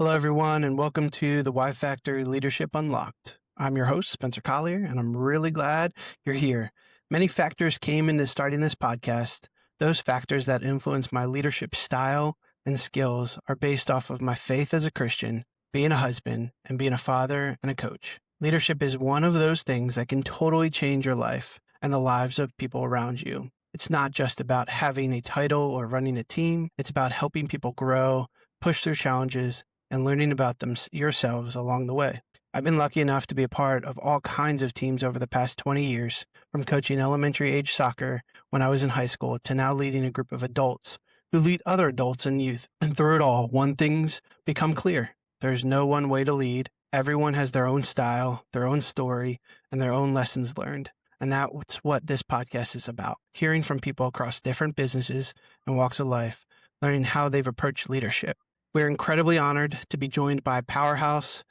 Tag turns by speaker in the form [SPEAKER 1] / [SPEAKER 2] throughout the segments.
[SPEAKER 1] Hello, everyone, and welcome to the Y Factor Leadership Unlocked. I'm your host, Spencer Collier, and I'm really glad you're here. Many factors came into starting this podcast. Those factors that influence my leadership style and skills are based off of my faith as a Christian, being a husband, and being a father and a coach. Leadership is one of those things that can totally change your life and the lives of people around you. It's not just about having a title or running a team. It's about helping people grow, push through challenges, and learning about them yourselves along the way. I've been lucky enough to be a part of all kinds of teams over the past 20 years, from coaching elementary age soccer when I was in high school to now leading a group of adults who lead other adults and youth. And through it all, one thing's become clear. There's no one way to lead. Everyone has their own style, their own story, and their own lessons learned. And that's what this podcast is about, hearing from people across different businesses and walks of life, learning how they've approached leadership. We're incredibly honored to be joined by a powerhouse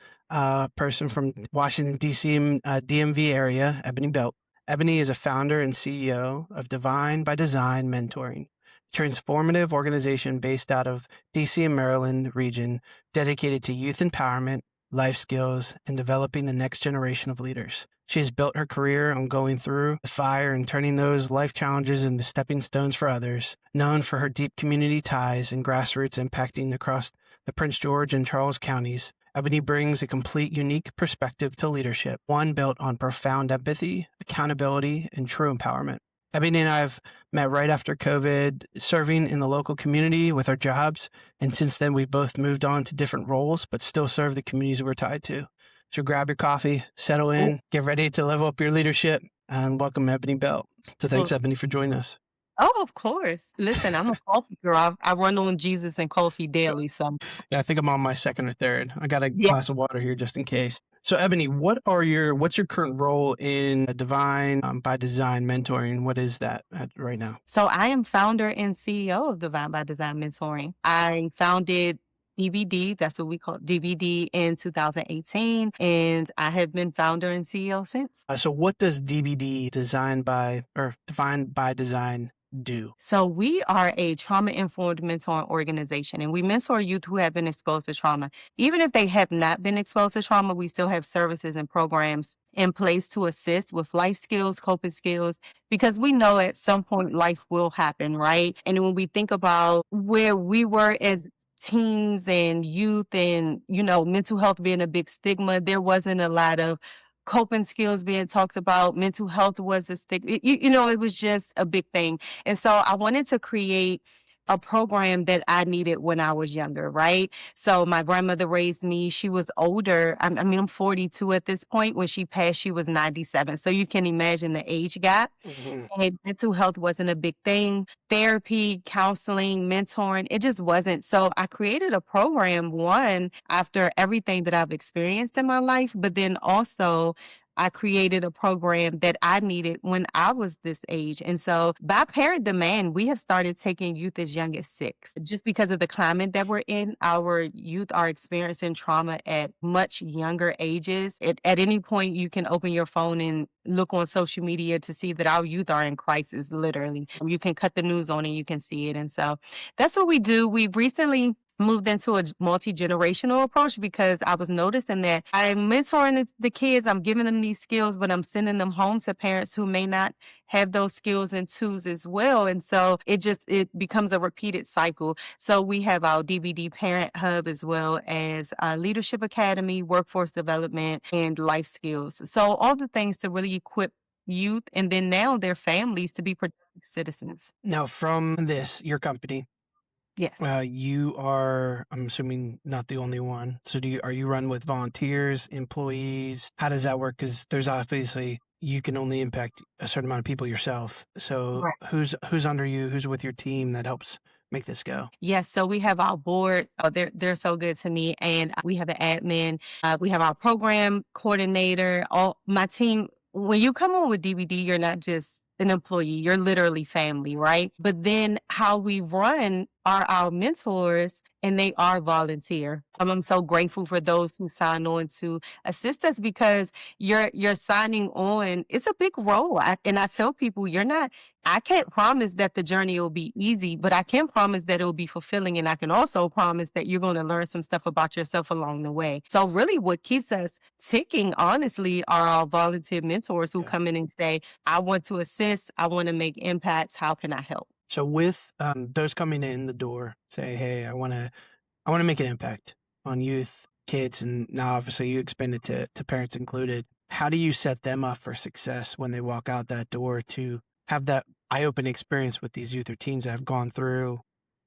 [SPEAKER 1] person from Washington, D.C. DMV area, Ebony Belt. Ebony is a founder and CEO of Divine by Design Mentoring, a transformative organization based out of D.C. and Maryland region dedicated to youth empowerment, life skills, and developing the next generation of leaders. She has built her career on going through the fire and turning those life challenges into stepping stones for others. Known for her deep community ties and grassroots impacting across the Prince George and Charles counties, Ebony brings a complete unique perspective to leadership, one built on profound empathy, accountability, and true empowerment. Ebony and I have met right after COVID, serving in the local community with our jobs, and since then we've both moved on to different roles, but still serve the communities we're tied to. So grab your coffee, settle in, get ready to level up your leadership, and welcome Ebony Belt. So thanks,
[SPEAKER 2] Well,
[SPEAKER 1] Ebony, for joining us.
[SPEAKER 2] oh, of course. Listen, I'm a coffee girl. I run on Jesus and coffee daily. So,
[SPEAKER 1] Yeah, I think I'm on my second or third. I got a
[SPEAKER 2] yeah.
[SPEAKER 1] glass of water here just in case. So Ebony, what's your current role in Divine by Design Mentoring? What is that right now?
[SPEAKER 2] So, I am founder and CEO of Divine by Design Mentoring. I founded DBD, that's what we call DBD, in 2018, and I have been founder and CEO since.
[SPEAKER 1] So what does DBD Design by or Divine by Design do?
[SPEAKER 2] So we are a trauma-informed mentoring organization, and we mentor youth who have been exposed to trauma. Even if they have not been exposed to trauma, we still have services and programs in place to assist with life skills, coping skills, because we know at some point life will happen, right? And when we think about where we were as teens and youth and, mental health being a big stigma, there wasn't a lot of coping skills being talked about. Mental health was a stigma. It was just a big thing. And so I wanted to create a program that I needed when I was younger, right? So my grandmother raised me. She was older. I'm 42 at this point. When she passed, she was 97. So you can imagine the age gap.
[SPEAKER 1] Mhm.
[SPEAKER 2] And mental health wasn't a big thing. Therapy, counseling, mentoring, it just wasn't. So I created a program, one, after everything that I've experienced in my life, but then also I created a program that I needed when I was this age. And so by parent demand, we have started taking youth as young as 6. Just because of the climate that we're in, our youth are experiencing trauma at much younger ages. At any point, you can open your phone and look on social media to see that our youth are in crisis, literally. You can cut the news on and you can see it. And so that's what we do. We've recently moved into a multi-generational approach because I was noticing that I'm mentoring the kids, I'm giving them these skills, but I'm sending them home to parents who may not have those skills and tools as well. And so it becomes a repeated cycle. So we have our DVD Parent Hub as well as Leadership Academy, Workforce Development, and Life Skills. So all the things to really equip youth and then now their families to be productive citizens.
[SPEAKER 1] Now, from this, your company,
[SPEAKER 2] Yes.
[SPEAKER 1] you are, I'm assuming, not the only one. So are you run with volunteers, employees? How does that work? Because there's obviously, you can only impact a certain amount of people yourself. So who's under you? Who's with your team that helps make this go?
[SPEAKER 2] Yes, so we have our board. Oh, they're so good to me, and we have an admin. We have our program coordinator. All my team. When you come on with DVD, you're not just an employee. You're literally family, right? But then how we run are our mentors and they are volunteer. I'm so grateful for those who sign on to assist us because you're signing on. It's a big role. And I tell people I can't promise that the journey will be easy, but I can promise that it will be fulfilling. And I can also promise that you're going to learn some stuff about yourself along the way. So really what keeps us ticking, honestly, are our volunteer mentors who
[SPEAKER 1] Yeah.
[SPEAKER 2] come in and say, I want to assist. I want to make impacts. How can I help?
[SPEAKER 1] So with those coming in the door, say, hey, I want to make an impact on youth, kids, and now obviously you expand it to parents included. How do you set them up for success when they walk out that door to have that eye-opening experience with these youth or teens that have gone through,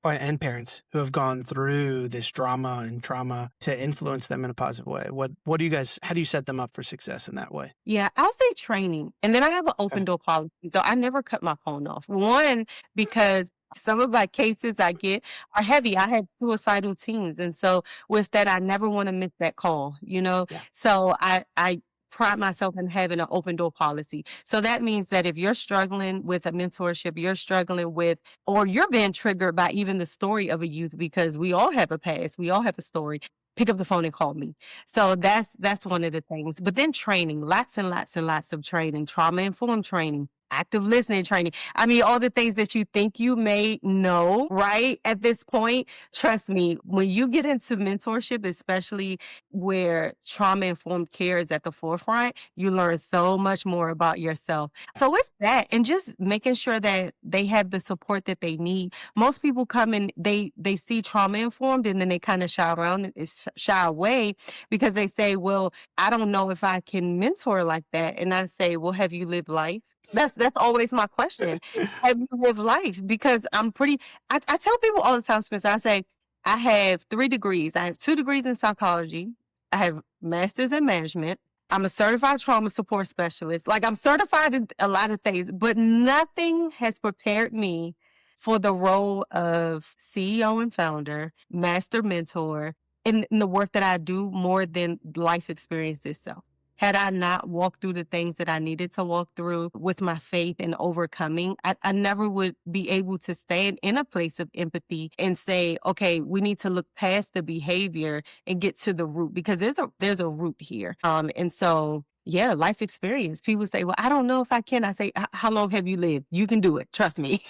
[SPEAKER 1] and parents who have gone through this drama and trauma to influence them in a positive way? What do you guys? How do you set them up for success in that way?
[SPEAKER 2] Yeah, I'll say training. And then I have an
[SPEAKER 1] Okay.
[SPEAKER 2] open door policy. So I never cut my phone off. One, because some of my cases I get are heavy. I have suicidal teens. And so with that, I never want to miss that call, you know?
[SPEAKER 1] Yeah.
[SPEAKER 2] So I pride myself in having an open door policy. So that means that if you're struggling with a mentorship, you're struggling with, or you're being triggered by even the story of a youth, because we all have a past, we all have a story. Pick up the phone and call me. So that's one of the things. But then training, lots and lots and lots of training, trauma informed training, active listening training. I mean, all the things that you think you may know, right? At this point, trust me, when you get into mentorship, especially where trauma informed care is at the forefront, you learn so much more about yourself. So it's that, and just making sure that they have the support that they need. Most people come and they see trauma informed and then they kind of shy away because they say, well, I don't know if I can mentor like that. And I say, well, have you lived life? That's always my question. Have you lived life? Because I tell people all the time, Spencer, I say, I have 3 degrees. I have 2 degrees in psychology. I have masters in management. I'm a certified trauma support specialist. Like, I'm certified in a lot of things, but nothing has prepared me for the role of CEO and founder, master mentor, in the work that I do more than life experience itself. Had I not walked through the things that I needed to walk through with my faith and overcoming, I never would be able to stand in a place of empathy and say, okay, we need to look past the behavior and get to the root, because there's a root here. And so yeah, life experience. People say, well, I don't know if I can. I say, how long have you lived? You can do it. Trust me.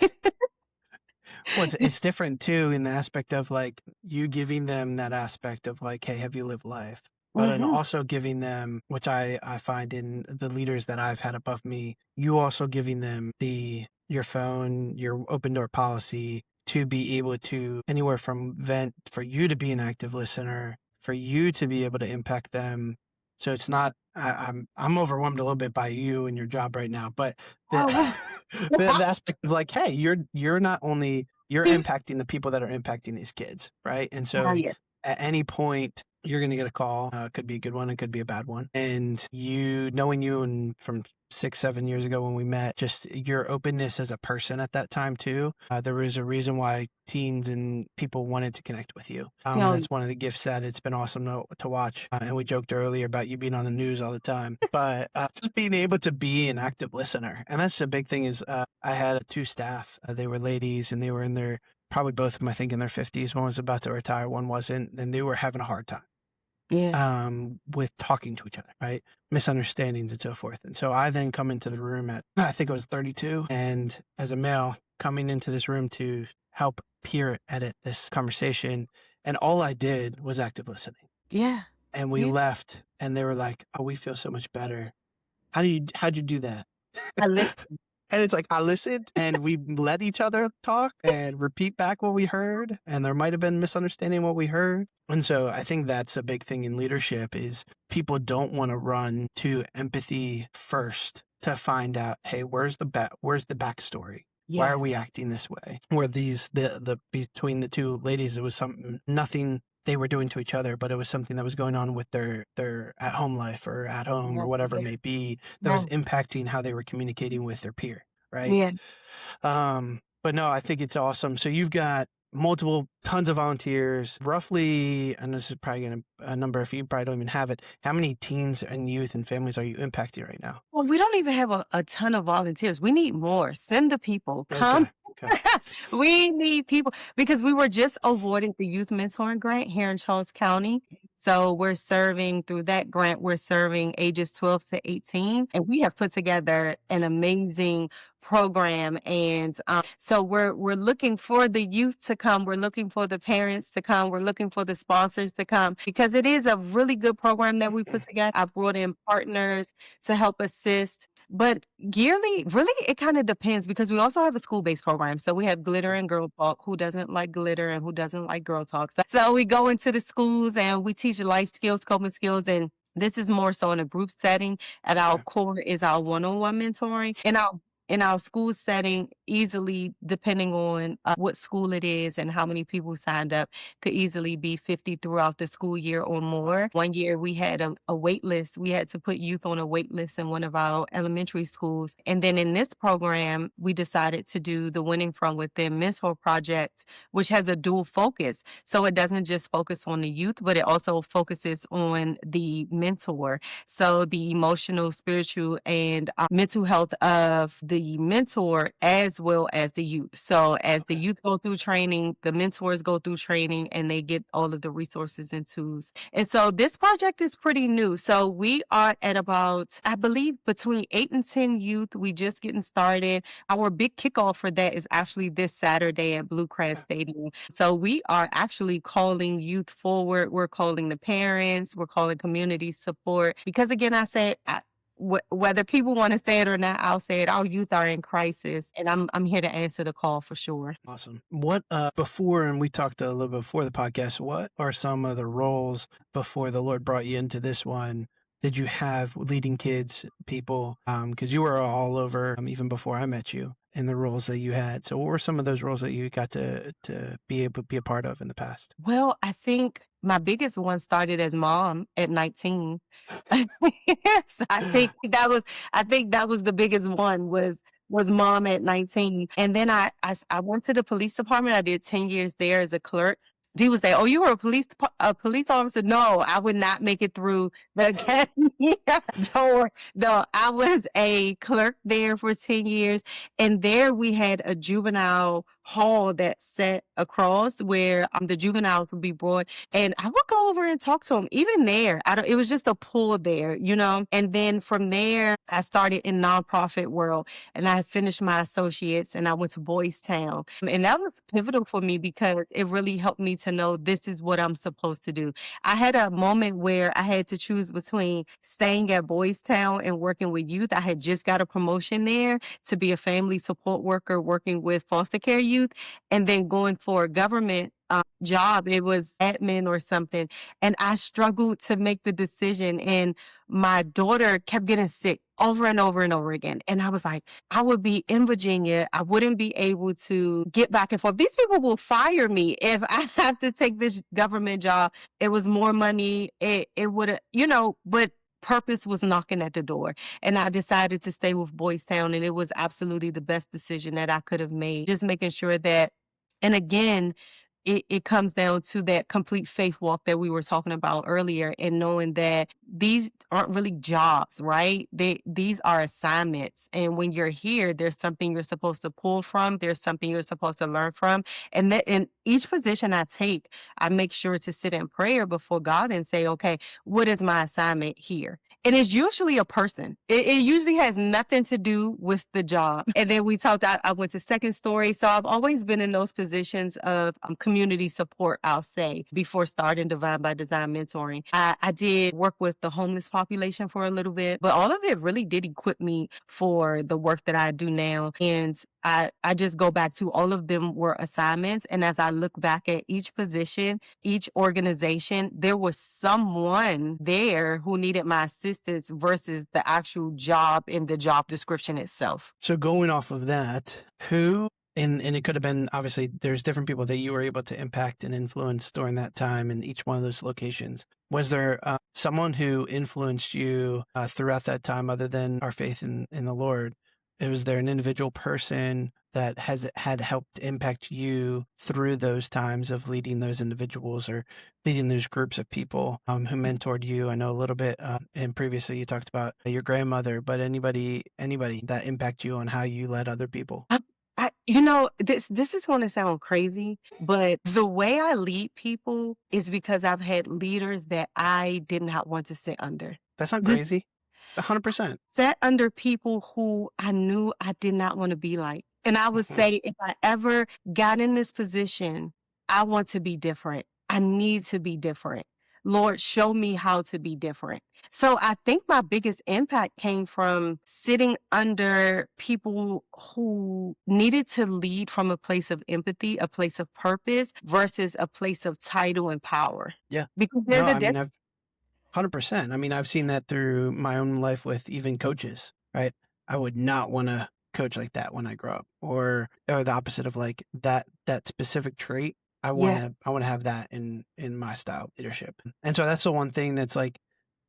[SPEAKER 1] Well, it's different too in the aspect of like you giving them that aspect of like, hey, have you lived life? But and
[SPEAKER 2] Hmm.
[SPEAKER 1] also giving them, which I find in the leaders that I've had above me, you also giving them your phone, your open door policy to be able to anywhere from vent for you to be an active listener, for you to be able to impact them. So it's not I'm overwhelmed a little bit by you and your job right now, but the
[SPEAKER 2] Oh,
[SPEAKER 1] the aspect of like, hey, you're not only you're impacting the people that are impacting these kids, right? And so
[SPEAKER 2] yeah.
[SPEAKER 1] at any point you're going to get a call. It could be a good one. It could be a bad one. And you knowing you and from 6, 7 years ago when we met, just your openness as a person at that time too. There was a reason why teens and people wanted to connect with you.
[SPEAKER 2] No,
[SPEAKER 1] That's one of the gifts that it's been awesome to watch. And we joked earlier about you being on the news all the time, but just being able to be an active listener. And that's the big thing is I had 2 staff. They were ladies and they were in their probably both of them, I think, in their 50s. One was about to retire, one wasn't, and they were having a hard time
[SPEAKER 2] yeah.
[SPEAKER 1] with talking to each other, right? Misunderstandings and so forth. And so I then come into the room at, I think I was 32. And as a male coming into this room to help peer edit this conversation. And all I did was active listening.
[SPEAKER 2] Yeah.
[SPEAKER 1] And we
[SPEAKER 2] Yeah.
[SPEAKER 1] left and they were like, oh, we feel so much better. How'd you do that?
[SPEAKER 2] I listen.
[SPEAKER 1] And it's like, I listened and we let each other talk and repeat back what we heard. And there might have been misunderstanding what we heard. And so I think that's a big thing in leadership is people don't want to run to empathy first to find out, hey, where's the backstory? Why are we
[SPEAKER 2] Yes.
[SPEAKER 1] acting this way? Where the between the two ladies, it was nothing they were doing to each other, but it was something that was going on with their at home life or at home or whatever it
[SPEAKER 2] Yeah.
[SPEAKER 1] may be that was
[SPEAKER 2] Yeah.
[SPEAKER 1] impacting how they were communicating with their peer, right?
[SPEAKER 2] Yeah.
[SPEAKER 1] But no, I think it's awesome. So you've got tons of volunteers, roughly, and this is probably a number if you probably don't even have it. How many teens and youth and families are you impacting right now?
[SPEAKER 2] Well, we don't even have a ton of volunteers. We need more. Send the people. Come
[SPEAKER 1] Okay. Okay.
[SPEAKER 2] We need people because we were just awarded the Youth Mentoring Grant here in Charles County. So we're serving through that grant, we're serving ages 12 to 18. And we have put together an amazing program. And so we're looking for the youth to come. We're looking for the parents to come. We're looking for the sponsors to come because it is a really good program that we put together. I've brought in partners to help assist. But yearly, really, it kind of depends because we also have a school-based program. So we have glitter and girl talk. Who doesn't like glitter and who doesn't like girl talk? So we go into the schools and we teach life skills, coping skills, and this is more so in a group setting. At our
[SPEAKER 1] Okay.
[SPEAKER 2] core is our one-on-one mentoring. In our school setting, easily depending on what school it is and how many people signed up, could easily be 50 throughout the school year or more. One year we had a wait list. We had to put youth on a wait list in one of our elementary schools. And then in this program, we decided to do the Winning from Within Mentor Project, which has a dual focus. So it doesn't just focus on the youth, but it also focuses on the mentor. So the emotional, spiritual, and mental health of the mentor as well as the youth. So as the
[SPEAKER 1] Okay.
[SPEAKER 2] youth go through training, the mentors go through training and they get all of the resources and tools. And so this project is pretty new. So we are at about, I believe, between 8 and 10 youth. We just getting started. Our big kickoff for that is actually this Saturday at Blue Crab Stadium. So we are actually calling youth forward. We're calling the parents. We're calling community support. Because again, I say, whether people want to say it or not, I'll say it. Our youth are in crisis, and I'm here to answer the call for sure.
[SPEAKER 1] Awesome. What before, and we talked a little bit before the podcast, what are some of the roles before the Lord brought you into this one? Did you have leading kids, people? Because you were all over even before I met you in the roles that you had. So what were some of those roles that you got to be able to be a part of in the past?
[SPEAKER 2] Well, I think my biggest one started as mom at 19. So I think that was the biggest one was mom at 19. And then I went to the police department. I did 10 years there as a clerk. People say, "Oh, you were a police officer?" No, I would not make it through the academy door. No, I was a clerk there for 10 years. And there we had a juvenile hall that sat across where the juveniles would be brought. And I would go over and talk to them. Even there, it was just a pull there, you know? And then from there, I started in nonprofit world and I finished my associates and I went to Boys Town. And that was pivotal for me because it really helped me to know this is what I'm supposed to do. I had a moment where I had to choose between staying at Boys Town and working with youth. I had just got a promotion there to be a family support worker working with foster care youth, and then going for a government job. It was admin or something. And I struggled to make the decision. And my daughter kept getting sick over and over and over again. And I was like, I would be in Virginia. I wouldn't be able to get back and forth. These people will fire me if I have to take this government job. It was more money. It would have, but purpose was knocking at the door. And I decided to stay with Boys Town. And it was absolutely the best decision that I could have made. Just making sure that, and again, it comes down to that complete faith walk that we were talking about earlier, and knowing that these aren't really jobs, right? These are assignments. And when you're here, there's something you're supposed to pull from. There's something you're supposed to learn from. And that in each position I take, I make sure to sit in prayer before God and say, okay, what is my assignment here? And it's usually a person. It usually has nothing to do with the job. And then I went to second story. So I've always been in those positions of community support, I'll say, before starting Divine by Design mentoring. I did work with the homeless population for a little bit, but all of it really did equip me for the work that I do now. And I just go back to all of them were assignments. And as I look back at each position, each organization, there was someone there who needed my assistance versus the actual job in the job description itself.
[SPEAKER 1] So going off of that, who and it could have been, obviously there's different people that you were able to impact and influence during that time in each one of those locations. Was there someone who influenced you throughout that time other than our faith in the Lord? Was there an individual person that had helped impact you through those times of leading those individuals or leading those groups of people who mentored you? I know a little bit, and previously you talked about your grandmother, but anybody that impacted you on how you led other people?
[SPEAKER 2] This is gonna sound crazy, but the way I lead people is because I've had leaders that I did not want to sit under.
[SPEAKER 1] That's not crazy. 100%.
[SPEAKER 2] Sat under people who I knew I did not want to be like. And I would
[SPEAKER 1] Mhm.
[SPEAKER 2] say, if I ever got in this position, I want to be different. I need to be different. Lord, show me how to be different. So I think my biggest impact came from sitting under people who needed to lead from a place of empathy, a place of purpose versus a place of title and power.
[SPEAKER 1] Yeah.
[SPEAKER 2] Because
[SPEAKER 1] No,
[SPEAKER 2] there's a
[SPEAKER 1] I mean,
[SPEAKER 2] difference.
[SPEAKER 1] I've 100%. I mean, I've seen that through my own life with even coaches, right? I would not want to coach like that when I grow up, or the opposite of like that specific trait.
[SPEAKER 2] Yeah.
[SPEAKER 1] I want to have that in my style of leadership. And so that's the one thing that's like,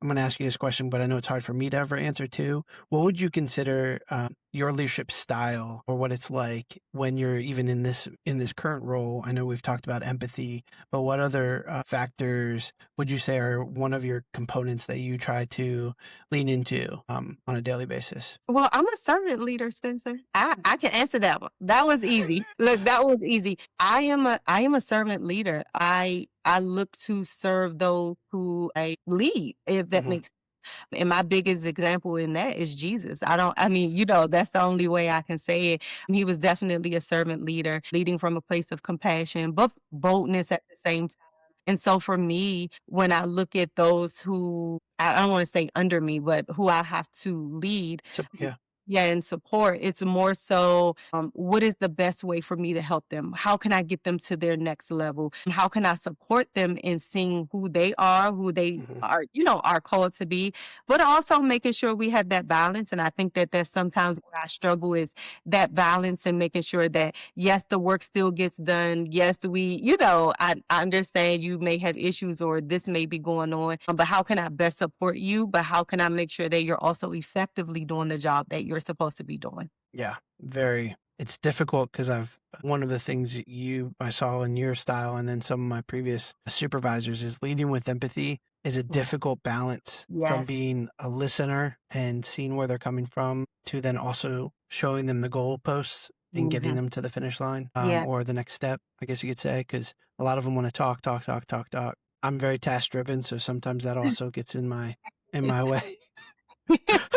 [SPEAKER 1] I'm going to ask you this question, but I know it's hard for me to ever answer too. What would you consider your leadership style, or what it's like when you're even in this current role? I know we've talked about empathy, but what other factors would you say are one of your components that you try to lean into on a daily basis?
[SPEAKER 2] Well, I'm a servant leader, Spencer. I can answer that one. That was easy. Look, that was easy. I am a servant leader. I look to serve those who I lead, if that
[SPEAKER 1] Hmm.
[SPEAKER 2] makes. And my biggest example in that is Jesus. I mean, that's the only way I can say it. He was definitely a servant leader, leading from a place of compassion, but boldness at the same time. And so for me, when I look at those who I don't want to say under me, but who I have to lead,
[SPEAKER 1] So yeah.
[SPEAKER 2] yeah, and support. It's more so, what is the best way for me to help them? How can I get them to their next level? How can I support them in seeing who they
[SPEAKER 1] Hmm.
[SPEAKER 2] are called to be, but also making sure we have that balance. And I think that that's sometimes where I struggle is that balance and making sure that, yes, the work still gets done. Yes, I understand you may have issues or this may be going on, but how can I best support you? But how can I make sure that you're also effectively doing the job that you're supposed to be doing?
[SPEAKER 1] Yeah, very. It's difficult because one of the things that I saw in your style and then some of my previous supervisors is leading with empathy is a
[SPEAKER 2] Yeah.
[SPEAKER 1] difficult balance from
[SPEAKER 2] Yes.
[SPEAKER 1] being a listener and seeing where they're coming from to then also showing them the goalposts and getting
[SPEAKER 2] Mhm.
[SPEAKER 1] them to the finish line,
[SPEAKER 2] Yeah.
[SPEAKER 1] or the next step, I guess you could say, because a lot of them want to talk, talk, talk, talk, talk. I'm very task driven, so sometimes that also gets in my way.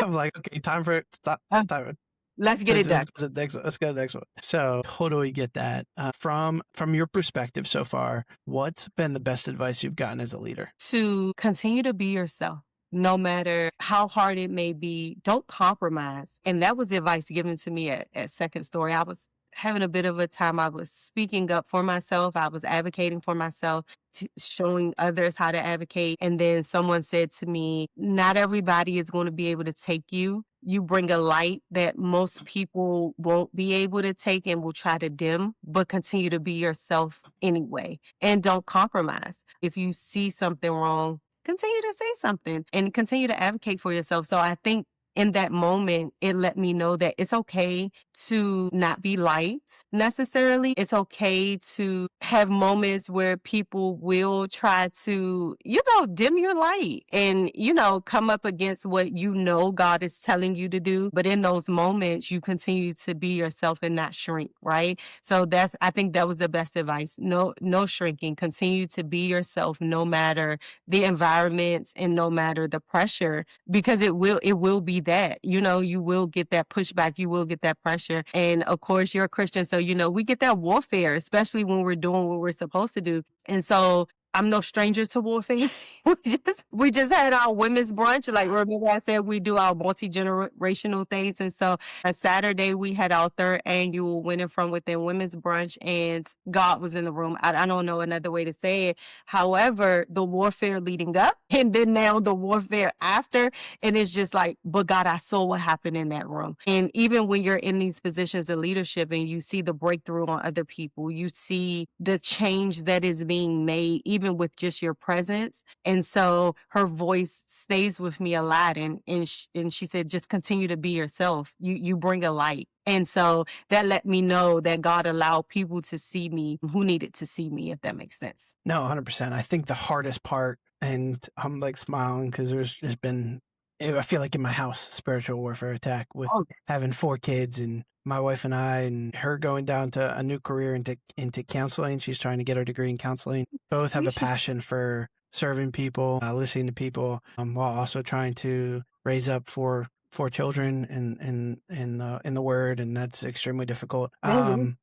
[SPEAKER 1] I'm like, okay, time for it. Stop.
[SPEAKER 2] Uh,
[SPEAKER 1] Time.
[SPEAKER 2] let's get
[SPEAKER 1] Let's,
[SPEAKER 2] it
[SPEAKER 1] let's
[SPEAKER 2] done.
[SPEAKER 1] go to the next. Let's go to the next one. So, totally get that. From your perspective so far, what's been the best advice you've gotten as a leader?
[SPEAKER 2] To continue to be yourself. No matter how hard it may be, don't compromise. And that was advice given to me at Second Story. I was having a bit of a time. I was speaking up for myself. I was advocating for myself, showing others how to advocate. And then someone said to me, not everybody is going to be able to take you. You bring a light that most people won't be able to take and will try to dim, but continue to be yourself anyway. And don't compromise. If you see something wrong, continue to say something and continue to advocate for yourself. So I think in that moment, it let me know that it's okay to not be liked necessarily. It's okay to have moments where people will try to, dim your light and, come up against what God is telling you to do. But in those moments, you continue to be yourself and not shrink, right? So I think that was the best advice. No, no shrinking. Continue to be yourself no matter the environments and no matter the pressure, because it will be that, you will get that pushback, you will get that pressure. And of course, you're a Christian, so we get that warfare, especially when we're doing what we're supposed to do. And so I'm no stranger to warfare. we just had our women's brunch. Like, remember I said we do our multi-generational things. And so on Saturday we had our third annual Winning from Within women's brunch, and God was in the room. I don't know another way to say it. However, the warfare leading up and then now the warfare after, and it's just like, but God, I saw what happened in that room. And even when you're in these positions of leadership and you see the breakthrough on other people, you see the change that is being made, even with just your presence. And so her voice stays with me a lot. And she said, just continue to be yourself. You bring a light. And so that let me know that God allowed people to see me who needed to see me, if that makes sense.
[SPEAKER 1] No, 100%. I think the hardest part, and I'm like smiling because there's just been I feel like in my house, spiritual warfare attack with
[SPEAKER 2] Oh,
[SPEAKER 1] having 4 kids and my wife and I and her going down to a new career into counseling. She's trying to get her degree in counseling. Both have
[SPEAKER 2] we
[SPEAKER 1] a
[SPEAKER 2] should.
[SPEAKER 1] passion for serving people, listening to people, while also trying to raise up four children in the word, and that's extremely difficult.
[SPEAKER 2] Mhm.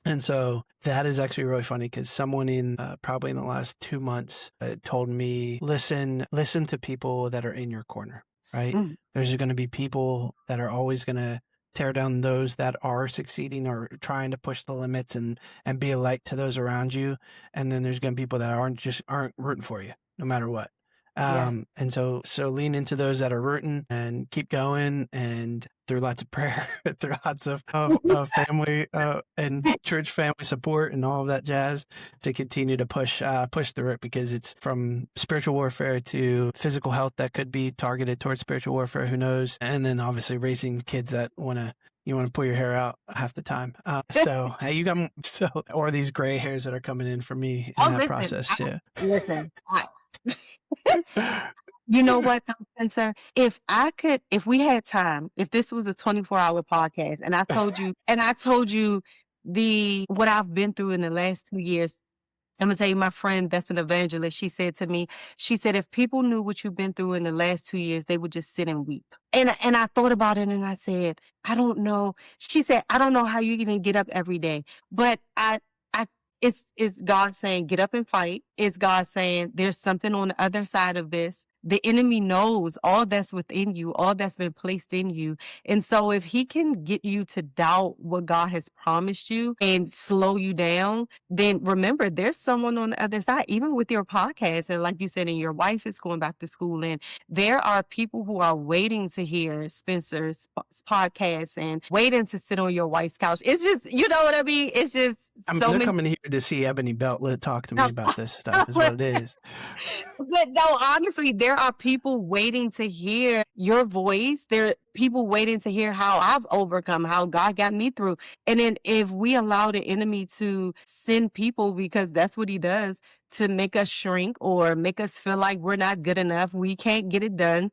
[SPEAKER 1] And so that is actually really funny because someone in probably in the last 2 months told me, listen to people that are in your corner, right?
[SPEAKER 2] Mm.
[SPEAKER 1] There's going to be people that are always going to tear down those that are succeeding or trying to push the limits and be a light to those around you. And then there's going to be people that aren't rooting for you no matter what.
[SPEAKER 2] Yes.
[SPEAKER 1] And so lean into those that are rooting and keep going, and through lots of prayer, through lots of family and church family support and all of that jazz to continue to push through it, because it's from spiritual warfare to physical health that could be targeted towards spiritual warfare. Who knows? And then obviously raising kids that you want to pull your hair out half the time. So hey, you got or these gray hairs that are coming in for me in
[SPEAKER 2] Oh,
[SPEAKER 1] that
[SPEAKER 2] listen,
[SPEAKER 1] process too.
[SPEAKER 2] listen. You know what, though, Spencer? If we had time, if this was a 24-hour podcast and I told you what I've been through in the last 2 years, I'm gonna tell you, my friend that's an evangelist, she said to me, she said, if people knew what you've been through in the last 2 years, they would just sit and weep. And I thought about it and I said, I don't know. She said, I don't know how you even get up every day. But I it's God saying, get up and fight. It's God saying there's something on the other side of this. The enemy knows all that's within you, all that's been placed in you. And so if he can get you to doubt what God has promised you and slow you down, then remember there's someone on the other side, even with your podcast. And like you said, and your wife is going back to school, and there are people who are waiting to hear Spencer's podcast and waiting to sit on your wife's couch. It's just, you know what I mean? It's just so
[SPEAKER 1] They're
[SPEAKER 2] many.
[SPEAKER 1] coming here to see Ebony Belt talk to me about this stuff is what it is.
[SPEAKER 2] But no, honestly, there are people waiting to hear your voice. There are people waiting to hear how I've overcome, how God got me through. And then if we allow the enemy to send people, because that's what he does, to make us shrink or make us feel like we're not good enough, we can't get it done,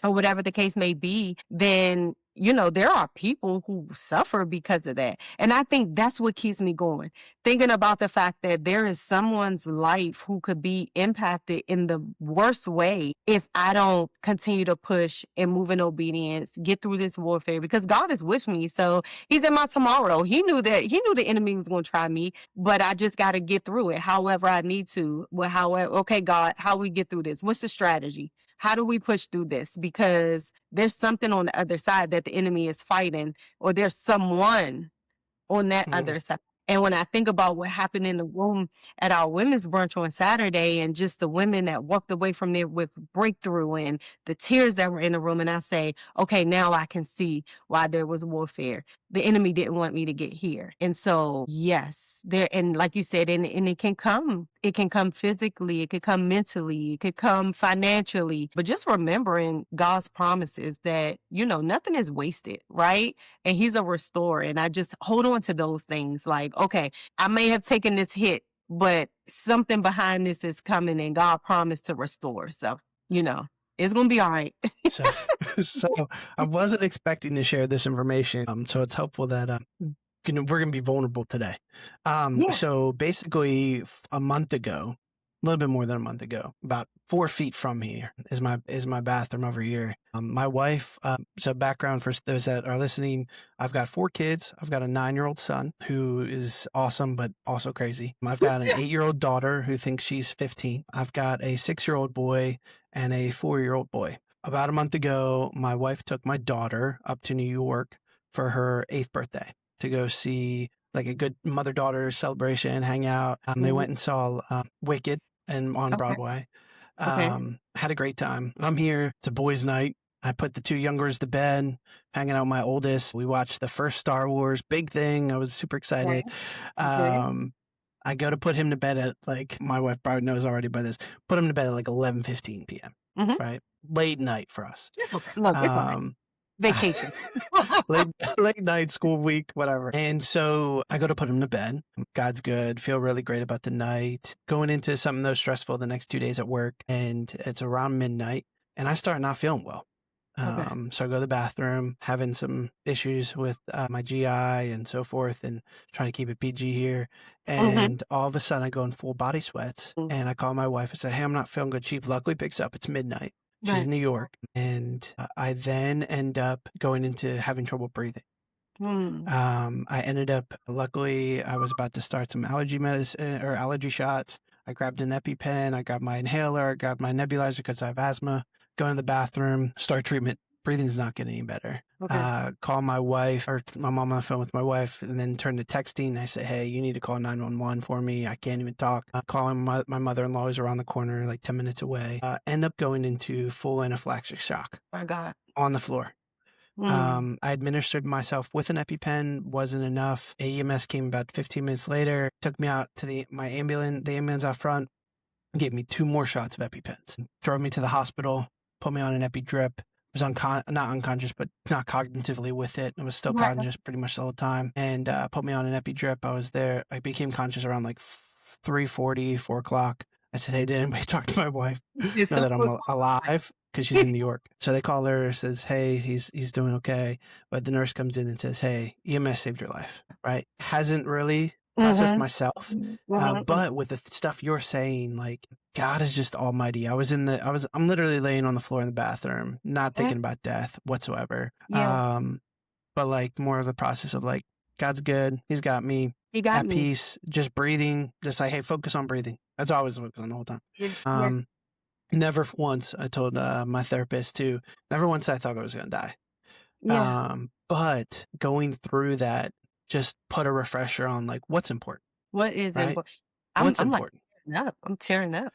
[SPEAKER 2] or whatever the case may be, then there are people who suffer because of that. And I think that's what keeps me going. Thinking about the fact that there is someone's life who could be impacted in the worst way if I don't continue to push and move in obedience, get through this warfare, because God is with me. So he's in my tomorrow. He knew the enemy was going to try me, but I just got to get through it however I need to. Okay, God, how we get through this? What's the strategy? How do we push through this? Because there's something on the other side that the enemy is fighting, or there's someone on that
[SPEAKER 1] Mhm.
[SPEAKER 2] other side. And when I think about what happened in the room at our women's brunch on Saturday, and just the women that walked away from there with breakthrough and the tears that were in the room, and I say, okay, now I can see why there was warfare. The enemy didn't want me to get here. And so, yes, and like you said, and it can come physically, it could come mentally, it could come financially, but just remembering God's promises that, nothing is wasted, right? And he's a restorer. And I just hold on to those things like, okay, I may have taken this hit, but something behind this is coming and God promised to restore. So, it's going to be all right.
[SPEAKER 1] So, so I wasn't expecting to share this information. So it's helpful that we're gonna be vulnerable today.
[SPEAKER 2] Yeah.
[SPEAKER 1] So basically, a month ago, a little bit more than a month ago, about 4 feet from here is my bathroom over here. My wife. So background for those that are listening, I've got 4 kids. I've got a 9-year-old son who is awesome but also crazy. I've got an 8-year-old daughter who thinks she's 15. I've got a 6-year-old boy and a 4-year-old boy. About a month ago, my wife took my daughter up to New York for her 8th birthday to go see like a good mother-daughter celebration, hang out. They went and saw Wicked and on
[SPEAKER 2] Okay.
[SPEAKER 1] Broadway.
[SPEAKER 2] Okay.
[SPEAKER 1] Had a great time. I'm here. It's a boys' night. I put the 2 youngers to bed, hanging out with my oldest. We watched the first Star Wars, big thing. I was super excited.
[SPEAKER 2] Okay.
[SPEAKER 1] I go to put him to bed at my wife probably knows already by this. Put him to bed at 11:15 p.m.
[SPEAKER 2] Mm-hmm.
[SPEAKER 1] Right, late night for us.
[SPEAKER 2] It's okay. Look, it's all right. Vacation.
[SPEAKER 1] late night, school week, whatever. And so I go to put him to bed. God's good. Feel really great about the night. Going into something that was stressful the next 2 days at work, and it's around midnight, and I start not feeling well.
[SPEAKER 2] Okay.
[SPEAKER 1] So I go to the bathroom, having some issues with my GI and so forth, and trying to keep it PG here.
[SPEAKER 2] Mhm.
[SPEAKER 1] And all of a sudden, I go in full body sweats,
[SPEAKER 2] Mm.
[SPEAKER 1] and I call my wife and say, "Hey, I'm not feeling good." She luckily picks up. It's midnight. She's
[SPEAKER 2] Right.
[SPEAKER 1] in New York, and I then end up going into having trouble breathing.
[SPEAKER 2] Mm.
[SPEAKER 1] I ended up, luckily, I was about to start some allergy medicine or allergy shots. I grabbed an EpiPen, I grabbed my inhaler, I grabbed my nebulizer because I have asthma. Go in the bathroom, start treatment. Breathing's not getting any better.
[SPEAKER 2] Okay.
[SPEAKER 1] Call my wife or my mom on the phone with my wife, and then turn to texting. I say, "Hey, you need to call 911 for me. I can't even talk." Calling my mother-in-law who's around the corner, like 10 minutes away. End up going into full anaphylactic shock
[SPEAKER 2] My God.
[SPEAKER 1] on the floor.
[SPEAKER 2] Mm.
[SPEAKER 1] I administered myself with an EpiPen, wasn't enough. AEMS came about 15 minutes later, took me out to the ambulance out front, gave me 2 more shots of EpiPens, drove me to the hospital, put me on an epi drip. Was not unconscious, but not cognitively with it. I was still
[SPEAKER 2] Right.
[SPEAKER 1] conscious pretty much the whole time, and put me on an epi drip. I was there. I became conscious around like 3:40, 4 o'clock. I said, "Hey, did anybody talk to my wife?
[SPEAKER 2] It's
[SPEAKER 1] Know
[SPEAKER 2] so
[SPEAKER 1] that I'm
[SPEAKER 2] quick.
[SPEAKER 1] alive?" Because she's in New York. So they call her, says, "Hey, he's doing okay." But the nurse comes in and says, "Hey, EMS saved your life." Right? Hasn't really processed
[SPEAKER 2] Mhm.
[SPEAKER 1] myself,
[SPEAKER 2] Mhm, mhm.
[SPEAKER 1] but with the stuff you're saying, like God is just almighty. I'm literally laying on the floor in the bathroom, not
[SPEAKER 2] Yeah.
[SPEAKER 1] thinking about death whatsoever.
[SPEAKER 2] Yeah.
[SPEAKER 1] But like more of the process of like, God's good. He's got me
[SPEAKER 2] You got
[SPEAKER 1] at
[SPEAKER 2] me.
[SPEAKER 1] peace, just breathing, just like, hey, focus on breathing. That's always focus on the whole time.
[SPEAKER 2] Yeah.
[SPEAKER 1] Um, Never once, I told my therapist too, never once I thought I was going to die.
[SPEAKER 2] Yeah.
[SPEAKER 1] But going through that just put a refresher on like what's important,
[SPEAKER 2] What is
[SPEAKER 1] right?
[SPEAKER 2] important?
[SPEAKER 1] What's
[SPEAKER 2] I'm like
[SPEAKER 1] important?
[SPEAKER 2] tearing up. I'm tearing up.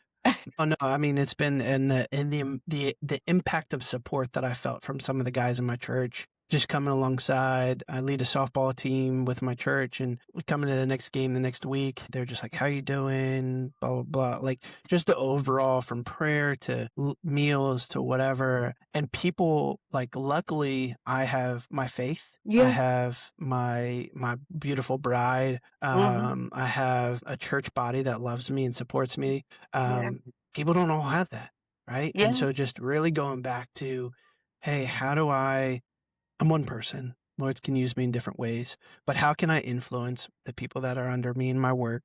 [SPEAKER 1] Oh, no, I mean, it's been the impact of support that I felt from some of the guys in my church just coming alongside. I lead a softball team with my church, and we coming to the next game the next week. They're just like, "How you doing?" Blah blah blah. Like just the overall from prayer to meals to whatever. And people like, luckily, I have my faith. I
[SPEAKER 2] Yeah.
[SPEAKER 1] have my beautiful bride.
[SPEAKER 2] Mhm.
[SPEAKER 1] I have a church body that loves me and supports me.
[SPEAKER 2] Yeah.
[SPEAKER 1] um, People don't all have that, right? And
[SPEAKER 2] Yeah.
[SPEAKER 1] so just really going back to, hey, I'm one person. Lord can use me in different ways, but how can I influence the people that are under me in my work,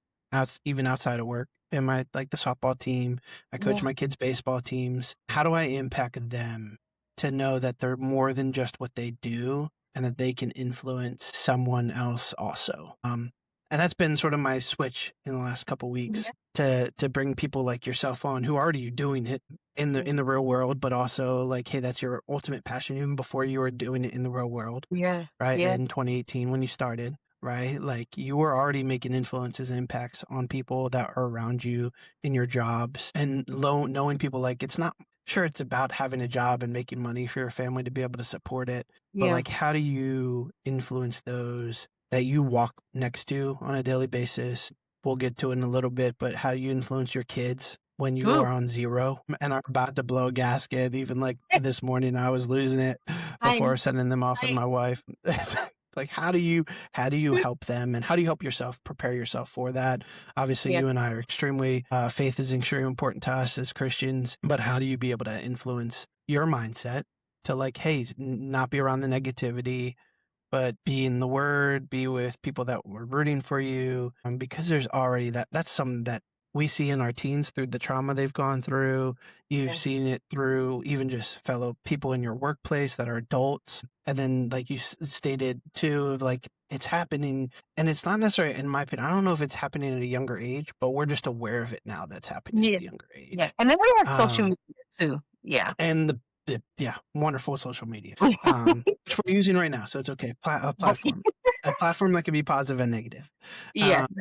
[SPEAKER 1] even outside of work? Am I like the softball team? I coach
[SPEAKER 2] Yeah.
[SPEAKER 1] my kids' baseball teams. How do I impact them to know that they're more than just what they do and that they can influence someone else also? And that's been sort of my switch in the last couple weeks
[SPEAKER 2] Yeah.
[SPEAKER 1] to bring people like yourself on who are already doing it in the real world, but also like, hey, that's your ultimate passion even before you were doing it in the real world,
[SPEAKER 2] Yeah.
[SPEAKER 1] right?
[SPEAKER 2] Yeah.
[SPEAKER 1] In 2018 when you started, right? Like you were already making influences and impacts on people that are around you in your jobs, and knowing people, like it's not sure it's about having a job and making money for your family to be able to support it, but
[SPEAKER 2] Yeah.
[SPEAKER 1] like how do you influence those that you walk next to on a daily basis? We'll get to it in a little bit, but how do you influence your kids when you
[SPEAKER 2] Ooh,
[SPEAKER 1] are on zero and are about to blow a gasket? Even like this morning, I was losing it
[SPEAKER 2] I
[SPEAKER 1] before sending them off with
[SPEAKER 2] I
[SPEAKER 1] my wife. It's like, how do you help them, and how do you help yourself prepare yourself for that? Obviously,
[SPEAKER 2] yeah.
[SPEAKER 1] you and I are extremely faith is extremely important to us as Christians, but how do you be able to influence your mindset to like, hey, not be around the negativity, but be in the word, be with people that were rooting for you, because there's already that's something that we see in our teens through the trauma they've gone through. You've
[SPEAKER 2] Yeah.
[SPEAKER 1] seen it through even just fellow people in your workplace that are adults. And then, like you stated too, like it's happening, and it's not necessarily, in my opinion, I don't know if it's happening at a younger age, but we're just aware of it now that's happening
[SPEAKER 2] Yeah.
[SPEAKER 1] at a younger
[SPEAKER 2] Yeah.
[SPEAKER 1] age.
[SPEAKER 2] And then we have social
[SPEAKER 1] Um,
[SPEAKER 2] media too. Yeah.
[SPEAKER 1] and yeah, wonderful social media, which we're using right now, so it's okay. A platform that can be positive and negative.
[SPEAKER 2] Yeah.
[SPEAKER 1] Um,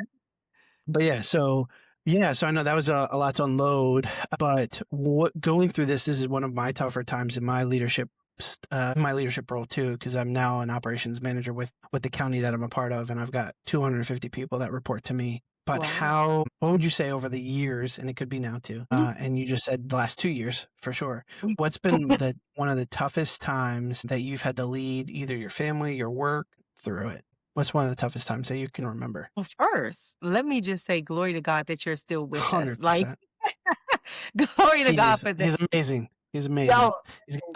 [SPEAKER 1] but so I know that was a lot to unload, but what going through this is one of my tougher times in my leadership role too, because I'm now an operations manager with the county that I'm a part of, and I've got 250 people that report to me. But
[SPEAKER 2] Wow.
[SPEAKER 1] what would you say over the years, and it could be now too,
[SPEAKER 2] Mhm.
[SPEAKER 1] and you just said the last 2 years for sure. What's been the one of the toughest times that you've had to lead either your family, your work through it? What's one of the toughest times that you can remember?
[SPEAKER 2] Well, first, let me just say glory to God that you're still with us. Like,
[SPEAKER 1] 100%.
[SPEAKER 2] glory to God for that.
[SPEAKER 1] He's amazing. He's amazing.
[SPEAKER 2] Yo,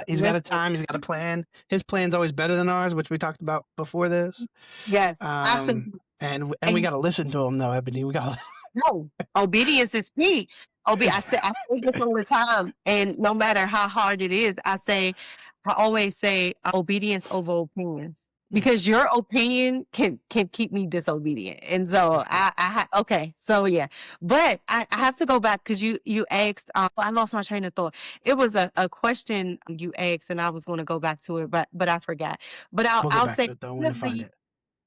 [SPEAKER 1] He's got a
[SPEAKER 2] listen,
[SPEAKER 1] time. He's got a plan. His plan's always better than ours, which we talked about before this.
[SPEAKER 2] yes,
[SPEAKER 1] Um,
[SPEAKER 2] absolutely.
[SPEAKER 1] and we
[SPEAKER 2] And
[SPEAKER 1] got to listen to him though, Ebony. We got.
[SPEAKER 2] no, obedience is key. I say this all the time, and no matter how hard it is, I always say obedience over opinions because your opinion can keep me disobedient, and so okay, so yeah, but I have to go back because you asked. I lost my train of thought. It was a question you asked, and I was going to go back to it, but I forgot. But
[SPEAKER 1] We'll go
[SPEAKER 2] I'll
[SPEAKER 1] back
[SPEAKER 2] say
[SPEAKER 1] to it though when
[SPEAKER 2] one
[SPEAKER 1] to
[SPEAKER 2] of
[SPEAKER 1] find
[SPEAKER 2] the
[SPEAKER 1] it.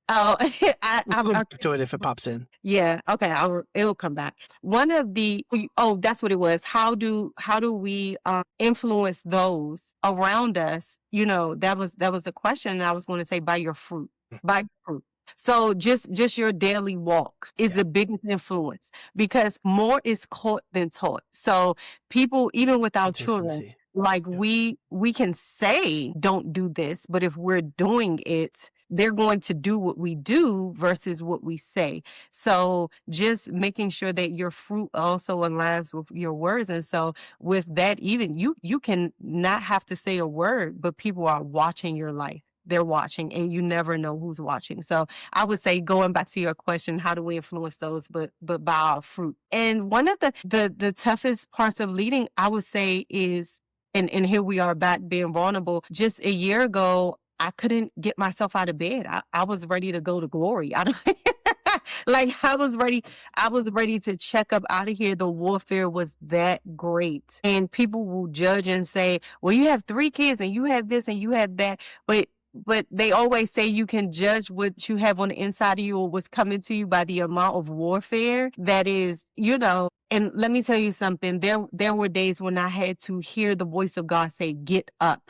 [SPEAKER 2] oh
[SPEAKER 1] We'll go
[SPEAKER 2] I
[SPEAKER 1] back to it if it pops in.
[SPEAKER 2] yeah, okay, it'll come back. One of the oh, that's what it was. How do we influence those around us? That was the question. And I was going to say by your fruit, by your fruit. So just your daily walk is
[SPEAKER 1] Yeah,
[SPEAKER 2] the biggest influence because more is caught than taught. So people, even with our children,
[SPEAKER 1] consistency.
[SPEAKER 2] like
[SPEAKER 1] Yep.
[SPEAKER 2] we can say don't do this, but if we're doing it, they're going to do what we do versus what we say. So just making sure that your fruit also aligns with your words. And so with that, even you can not have to say a word, but people are watching your life. They're watching and you never know who's watching. So I would say going back to your question, how do we influence those but by our fruit? And one of the toughest parts of leading, I would say is and here we are back being vulnerable. Just a year ago, I couldn't get myself out of bed. I was ready to go to glory. I don't like I was ready to check up out of here. The warfare was that great. And people will judge and say, well, you have 3 kids and you have this and you have that. But they always say you can judge what you have on the inside of you or what's coming to you by the amount of warfare that is, and let me tell you something. There were days when I had to hear the voice of God say, get up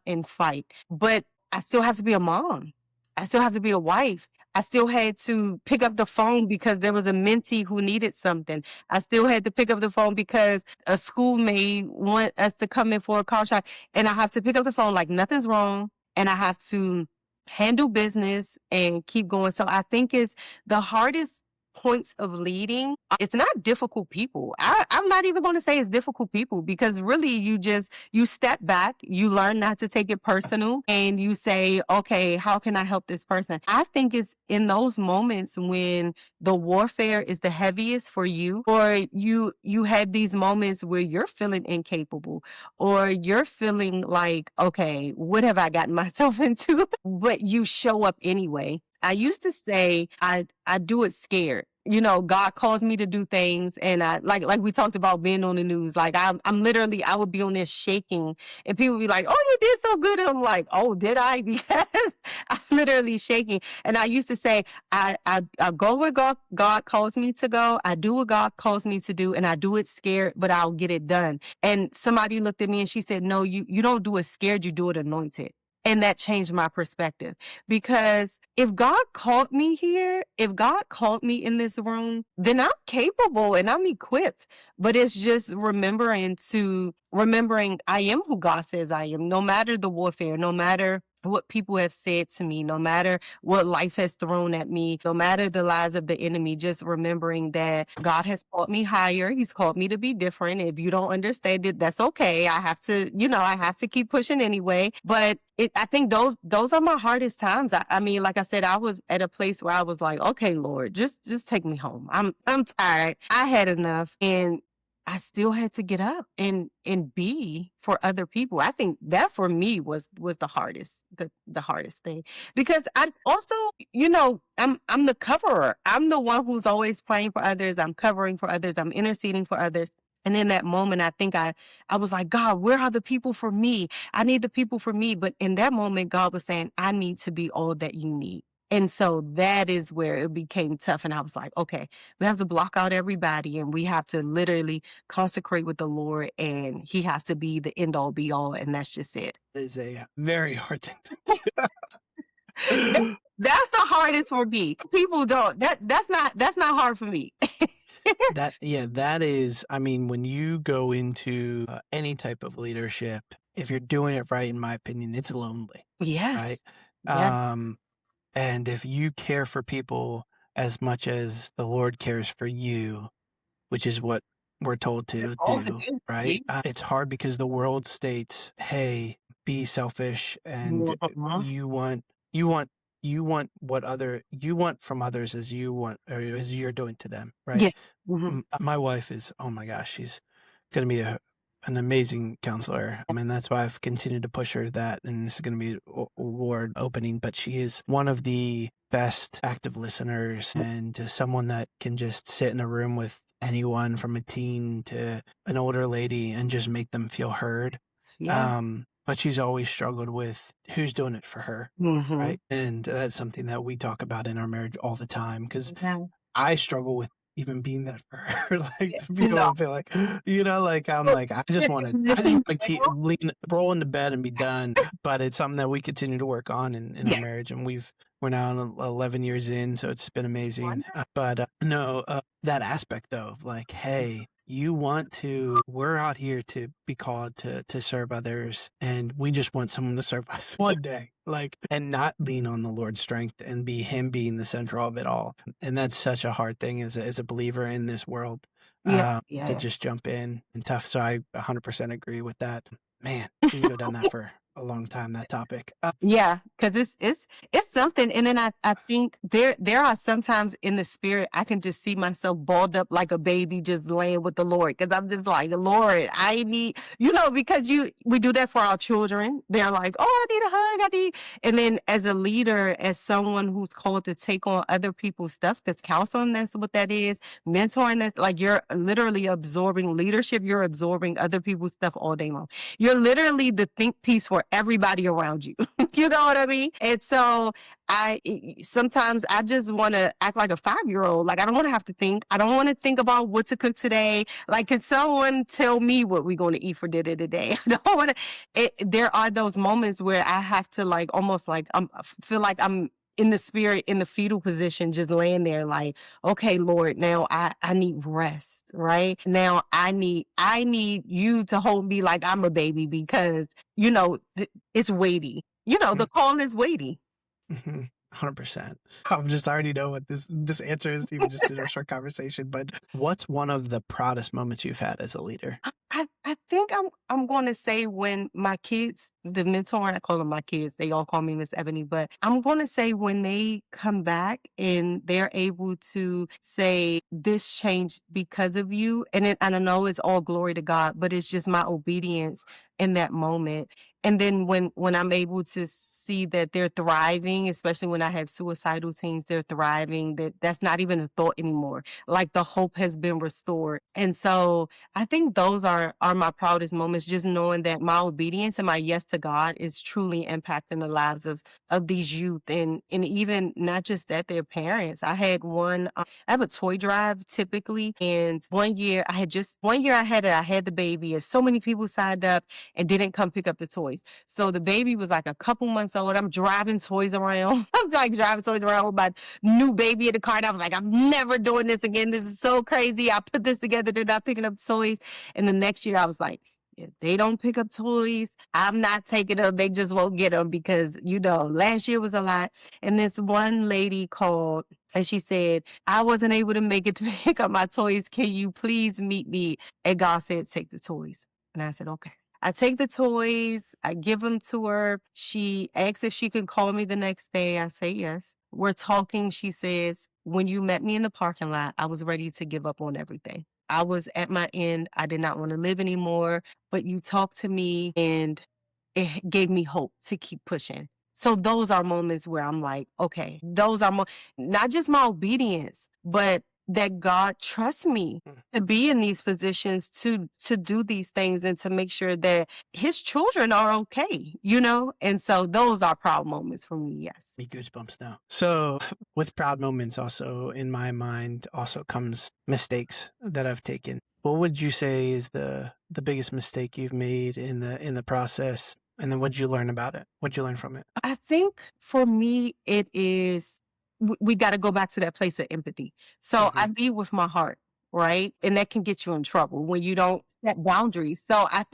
[SPEAKER 2] and fight. But I still have to be a mom. I still have to be a wife. I still had to pick up the phone because there was a mentee who needed something. I still had to pick up the phone because a schoolmate want us to come in for a call shot. And I have to pick up the phone like nothing's wrong. And I have to handle business and keep going. So I think it's the hardest points of leading. It's not difficult people. I'm not even going to say it's difficult people because really you step back, you learn not to take it personal and you say, okay, how can I help this person? I think it's in those moments when the warfare is the heaviest for you or you had these moments where you're feeling incapable or you're feeling like, okay, what have I gotten myself into? But you show up anyway. I used to say I do it scared. God calls me to do things and I like we talked about being on the news. Like I'm literally I would be on there shaking and people would be like, "Oh, you did so good." And I'm like, "Oh, did I?" Because I'm literally shaking. And I used to say I go where God calls me to go. I do what God calls me to do and I do it scared, but I'll get it done. And somebody looked at me and she said, "No, you don't do it scared, you do it anointed." And that changed my perspective because if God called me here, if God called me in this room, then I'm capable and I'm equipped. But it's just remembering I am who God says I am, no matter the warfare, no matter what people have said to me, no matter what life has thrown at me, no matter the lies of the enemy, just remembering that God has called me higher. He's called me to be different. If you don't understand it, that's okay. I have to keep pushing anyway. But I think those are my hardest times. I mean, like I said, I was at a place where I was like, okay, Lord, just take me home. I'm tired. I had enough. And I still had to get up and be for other people. I think that for me was the hardest, the hardest thing. Because I also, I'm the coverer. I'm the one who's always praying for others. I'm covering for others. I'm interceding for others. And in that moment, I think I was like, God, where are the people for me? I need the people for me. But in that moment, God was saying, I need to be all that you need. And so that is where it became tough. And I was like, okay, we have to block out everybody and we have to literally consecrate with the Lord and he has to be the end all be all. And that's just it.
[SPEAKER 1] It is a very hard thing to
[SPEAKER 2] That-
[SPEAKER 1] do.
[SPEAKER 2] That's the hardest for me. People don't, that's not hard for me.
[SPEAKER 1] That is, I mean, when you go into any type of leadership, if you're doing it right, in my opinion, it's lonely, right?
[SPEAKER 2] Yes. Yes.
[SPEAKER 1] Um, and if you care for people as much as the Lord cares for you, which is what we're told
[SPEAKER 2] You're
[SPEAKER 1] to
[SPEAKER 2] all to
[SPEAKER 1] do,
[SPEAKER 2] do. Yeah.
[SPEAKER 1] right? It's hard because the world states, "Hey, be selfish, and
[SPEAKER 2] Mhm.
[SPEAKER 1] you want you want you want from others as you want or as you're doing to them," right?
[SPEAKER 2] Yeah. Mhm.
[SPEAKER 1] My wife is, oh my gosh, she's gonna be an amazing counselor. I mean, that's why I've continued to push her that, and this is gonna be a award opening, but she is one of the best active listeners and someone that can just sit in a room with anyone from a teen to an older lady and just make them feel heard.
[SPEAKER 2] Yeah.
[SPEAKER 1] But she's always struggled with who's doing it for her,
[SPEAKER 2] Mhm.
[SPEAKER 1] right? And that's something that we talk about in our marriage all the time because
[SPEAKER 2] Yeah.
[SPEAKER 1] I struggle with even being that for her, like,
[SPEAKER 2] Yeah.
[SPEAKER 1] to be able
[SPEAKER 2] No.
[SPEAKER 1] to feel like, like, I'm like, I just wanna keep lean roll into bed and be done, but it's something that we continue to work on in our
[SPEAKER 2] Yeah.
[SPEAKER 1] marriage, and we're now 11 years in, so it's been amazing,
[SPEAKER 2] Wonderful.
[SPEAKER 1] but, no, that aspect though of like, "Hey, we're out here to be called to serve others, and we just want someone to serve us one day," like, and not lean on the Lord's strength and be Him being the center of it all. And that's such a hard thing as a believer in this world,
[SPEAKER 2] Yeah.
[SPEAKER 1] to
[SPEAKER 2] Yeah.
[SPEAKER 1] just jump in and tough. So I 100% agree with that. Man, we can go down that for a long time, that topic.
[SPEAKER 2] Yeah, because it's something, and then I think there are sometimes in the spirit I can just see myself balled up like a baby just laying with the Lord because I'm just like, Lord, I need, because we do that for our children. They're like, oh, I need a hug, I need, and then as a leader, as someone who's called to take on other people's stuff, that's counseling, that's what that is, mentoring, that's like you're literally absorbing leadership, you're absorbing other people's stuff all day long. You're literally the think piece for everybody around you. You know what I mean? And so sometimes I just want to act like a 5-year old. Like I don't want to have to think. I don't want to think about what to cook today. Like, can someone tell me what we're going to eat for dinner today? I don't want to. There are those moments where I have to like almost like feel like I'm in the spirit in the fetal position, just laying there like, okay, Lord, now I need rest, right? Now I need you to hold me like I'm a baby because it's weighty. The call is weighty.
[SPEAKER 1] Mhm. 100%. I'm just I already know what this answer is even just in our short conversation, but what's one of the proudest moments you've had as a leader?
[SPEAKER 2] I think I'm going to say when my kids, the mentor, I call them my kids. They all call me Miss Ebony, but I'm going to say when they come back and they're able to say this changed because of you, and I know it's all glory to God, but it's just my obedience in that moment. And then when I'm able to see that they're thriving, especially when I have suicidal teens, they're thriving. That's not even a thought anymore. Like the hope has been restored, and so I think those are my proudest moments, just knowing that my obedience and my yes to God is truly impacting the lives of these youth and even not just that, their parents. I have a toy drive typically, and one year I had the baby, and so many people signed up and didn't come pick up the toys. So the baby was like a couple months old. I'm driving toys around. I'm like driving toys around with my new baby in the car. And I was like, I'm never doing this again. This is so crazy. I put this together. They're not picking up toys. And the next year I was like, if they don't pick up toys, I'm not taking them. They just won't get them because, last year was a lot. And this one lady called and she said, I wasn't able to make it to pick up my toys. Can you please meet me? And God said, take the toys. And I said, okay. I take the toys, I give them to her. She asks if she can call me the next day. I say yes. We're talking. She says, when you met me in the parking lot, I was ready to give up on everything. I was at my end. I did not want to live anymore, but you talked to me and it gave me hope to keep pushing. So those are moments where I'm like, okay, not just my obedience, but that God trusts me to be in these positions to do these things and to make sure that his children are okay. And so those are proud moments for me, yes.
[SPEAKER 1] Me goosebumps now. So with proud moments also in my mind also comes mistakes that I've taken. What would you say is the biggest mistake you've made in the process? And then what'd you learn about it? What'd you learn from it?
[SPEAKER 2] I think for me, it is, we got to go back to that place of empathy. So I
[SPEAKER 1] Mhm.
[SPEAKER 2] lead with my heart, right? And that can get you in trouble when you don't set boundaries. So I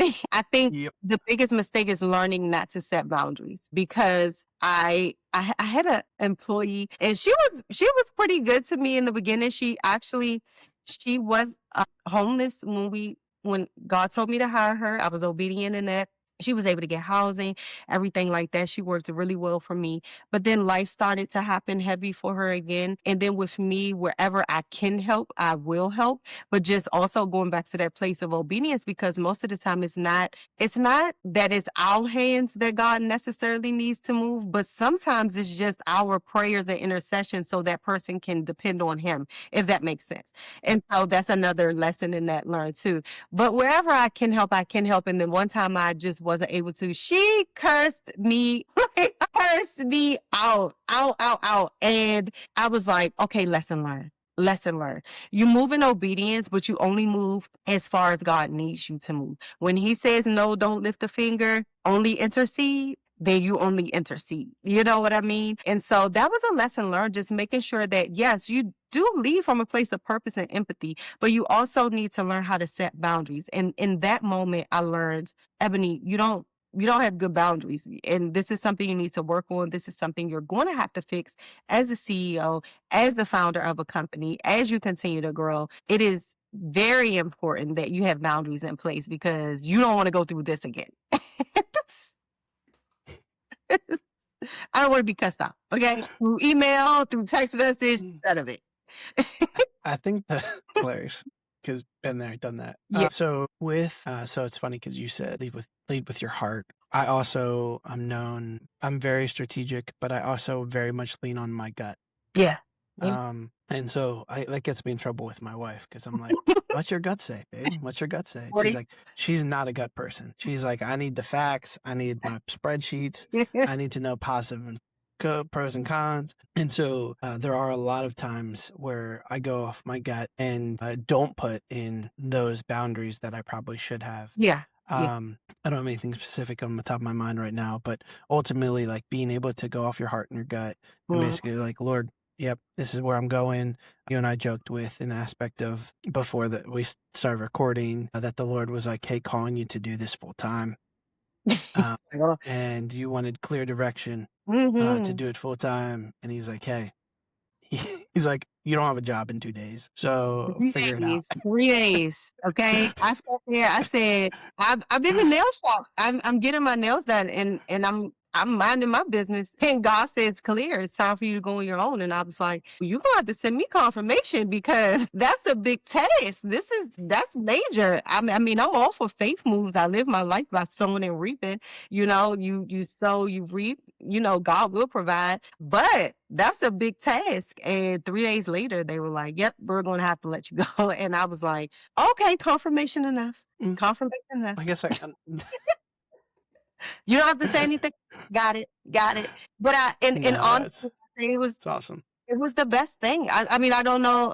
[SPEAKER 2] think
[SPEAKER 1] Yep.
[SPEAKER 2] the biggest mistake is learning not to set boundaries because I had an employee and she was pretty good to me in the beginning. She actually She was, homeless when God told me to hire her. I was obedient in that. She was able to get housing, everything like that. She worked really well for me. But then life started to happen heavy for her again. And then with me, wherever I can help, I will help. But just also going back to that place of obedience, because most of the time it's not that it's our hands that God necessarily needs to move, but sometimes it's just our prayers and intercession so that person can depend on him, if that makes sense. And so that's another lesson in that learned too. But wherever I can help, I can help. And then one time I just wasn't able to. She cursed me, like, cursed me out, out, out, out. And I was like, okay, lesson learned. Lesson learned. You move in obedience, but you only move as far as God needs you to move. When He says no, don't lift a finger, only intercede, then you only intercede. You know what I mean? And so that was a lesson learned, just making sure that, yes, you do lead from a place of purpose and empathy, but you also need to learn how to set boundaries. And in that moment, I learned, Ebony, you don't have good boundaries. And this is something you need to work on. This is something you're going to have to fix as a CEO, as the founder of a company, as you continue to grow. It is very important that you have boundaries in place because you don't want to go through this again. I don't want to be cussed out. Okay. Through email, through text message,
[SPEAKER 1] Mm.
[SPEAKER 2] none of it.
[SPEAKER 1] I think that hilarious because been there, done that.
[SPEAKER 2] Yeah.
[SPEAKER 1] So it's funny because you said lead with your heart. I'm very strategic, but I also very much lean on my gut.
[SPEAKER 2] Yeah.
[SPEAKER 1] And so that gets me in trouble with my wife because I'm like, what's your gut say, babe? What's your gut say? She's like, she's not a gut person. She's like, I need the facts. I need my spreadsheets. I need to know positive and pros and cons. And so there are a lot of times where I go off my gut and don't put in those boundaries that I probably should have.
[SPEAKER 2] Yeah.
[SPEAKER 1] I don't have anything specific on the top of my mind right now, but ultimately, like being able to go off your heart and your gut and
[SPEAKER 2] Mm.
[SPEAKER 1] basically like, Lord, yep, this is where I'm going. You and I joked with in the aspect of before that we started recording that the Lord was like, hey, calling you to do this full time. And you wanted clear direction to
[SPEAKER 2] Mm-hmm.
[SPEAKER 1] do it full time. And he's like, hey, he's like, you don't have a job in 2 days. So figure it out.
[SPEAKER 2] 3 days. Okay. I sat there. I said, I've been in the nail shop. I'm getting my nails done and I'm minding my business. And God says, clear, it's time for you to go on your own. And I was like, well, you're gonna have to send me confirmation because that's a big task. That's major. I mean, I'm all for faith moves. I live my life by sowing and reaping. You sow, you reap, God will provide. But that's a big task. And 3 days later, they were like, yep, we're going to have to let you go. And I was like, okay, confirmation enough.
[SPEAKER 1] Mm,
[SPEAKER 2] Confirmation enough.
[SPEAKER 1] I guess I
[SPEAKER 2] You don't have to say anything. Got it. Got it. But and
[SPEAKER 1] no,
[SPEAKER 2] honestly,
[SPEAKER 1] it's awesome.
[SPEAKER 2] it was the best thing. I mean, I don't know,